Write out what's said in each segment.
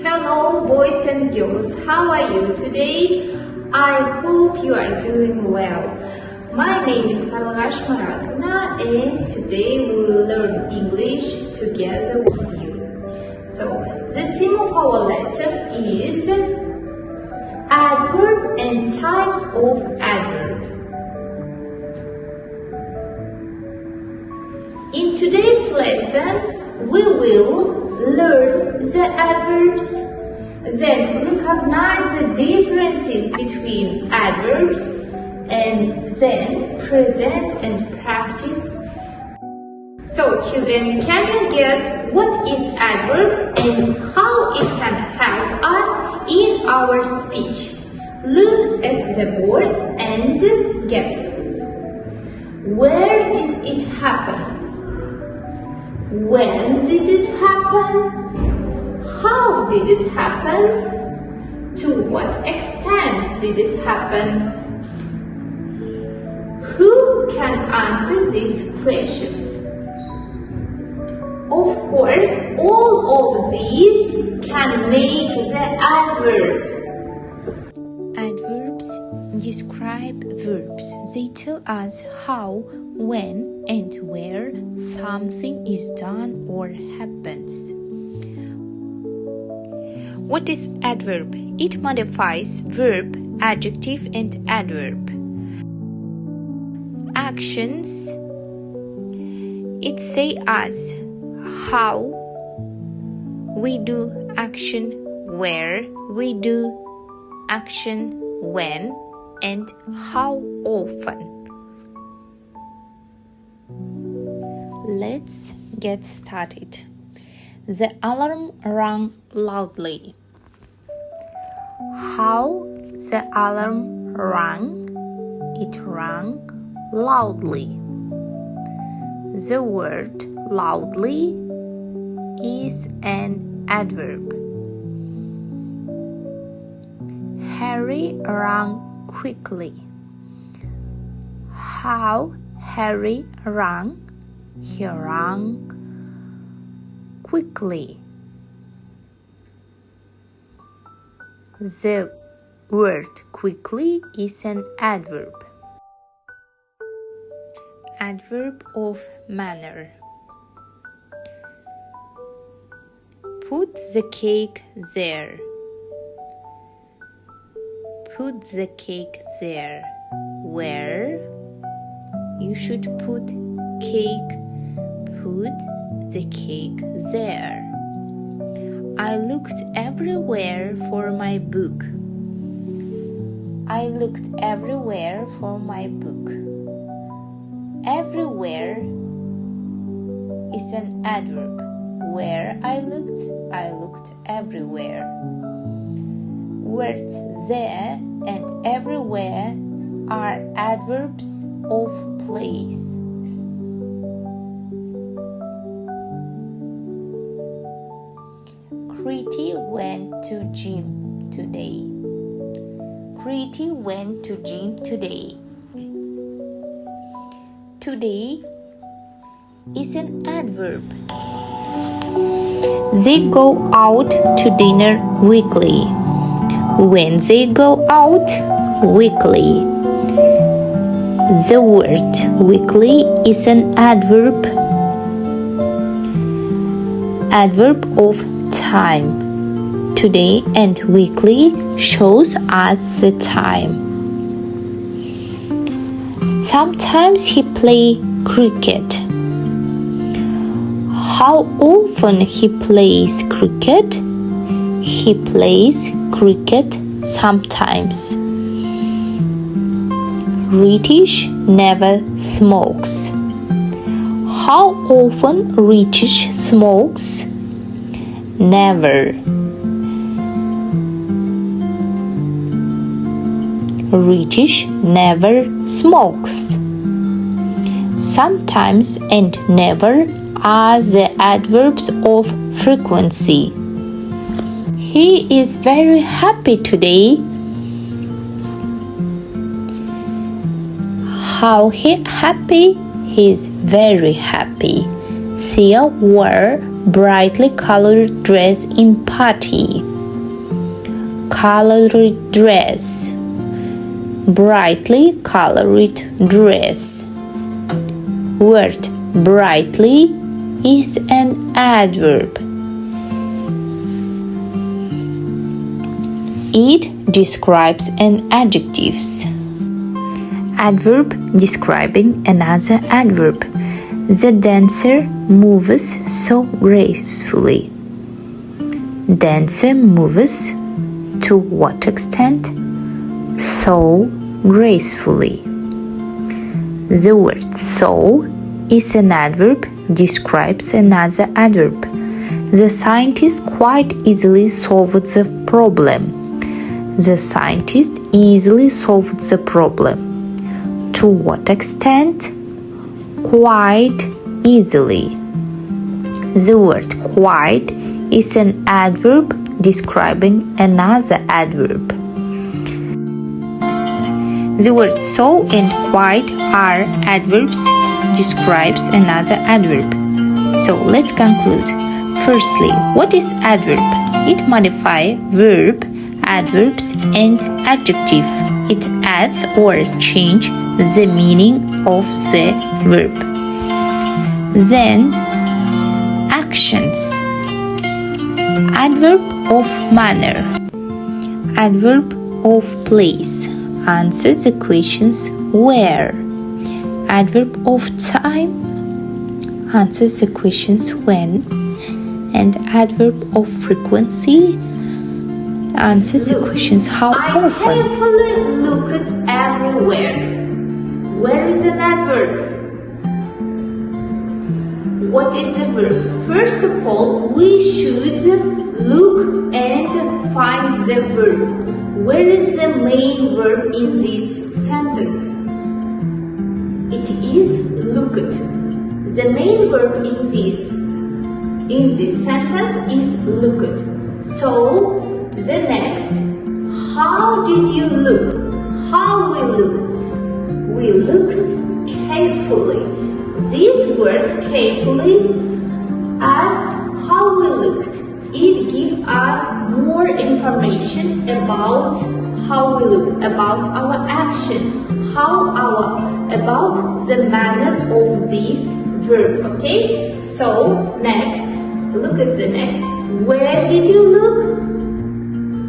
Hello boys and girls, how are you today? I hope you are doing well. My name is Карлыгаш and today we will learn English together with you. So, the theme of our lesson is adverb and types of adverb. In today's lesson, we will learn the adverbs, then recognize the differences between adverbs, and then present and practice. So children, can you guess what is adverb and how it can help us in our speech? Look at the board and guess. Where did it happen? When did it happen? How did it happen? To what extent did it happen? Who can answer these questions? Of course, all of these can make the adverb. Adverbs describe verbs. They tell us how, when, and where something is done or happens. What is adverb? It modifies verb, adjective, and adverb. Actions. It says us how we do action, where we do action, when, and how often. Let's get started. The alarm rang loudly. How the alarm rang? It rang loudly. The word loudly is an adverb. Harry ran quickly. How Harry ran? He ran quickly. The word quickly is an adverb. Adverb of manner. Put the cake there. Put the cake there. Where? You should put cake. Put the cake there. I looked everywhere for my book. I looked everywhere for my book. Everywhere is an adverb. Where I looked everywhere. Words there and everywhere are adverbs of place. Kriti went to gym today. Kriti went to gym today. Today is an adverb. They go out to dinner weekly. When they go out weekly. The word weekly is an adverb. Adverb of time. Today and weekly shows us the time. Sometimes he plays cricket. How often he plays cricket? He plays cricket sometimes. Ritish never smokes. How often Ritish smokes? Never. Ritish never smokes. Sometimes and never are the adverbs of frequency. He is very happy today. How happy? He is very happy. Sia wore brightly colored dress in party. colored dress. Brightly colored dress. Word brightly is an adverb. It describes an adjective. Adverb describing another adverb. The dancer moves so gracefully. Dancer moves to what extent? So gracefully. The word so is an adverb, describes another adverb. The scientist quite easily solved the problem. The scientist easily solved the problem. To what extent? Quite easily. The word quite is an adverb describing another adverb. The words so and quite are adverbs describes another adverb. So let's conclude. Firstly, what is adverb? It modifies verb, adverbs and adjective. It adds or change the meaning of the verb. Then actions. Adverb of manner. Adverb of place. Answers the questions where. Adverb of time answers the questions when. And adverb of frequency answers the questions how often. I carefully looked everywhere. Where is an adverb? What is a verb? First of all, we should look and find the verb. Where is the main verb in this sentence? It is looked. The main verb in this sentence is looked. So the next, how did you look? How we look? We looked carefully. This word carefully asks how we looked. It gives us more information about how we look, about our action, about the manner of this verb, okay? So, next, look at the next. Where did you look?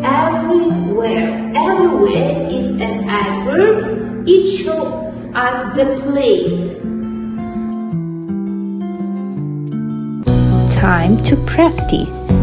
Everywhere. Everywhere is an adverb. It shows us the place. Time to practice.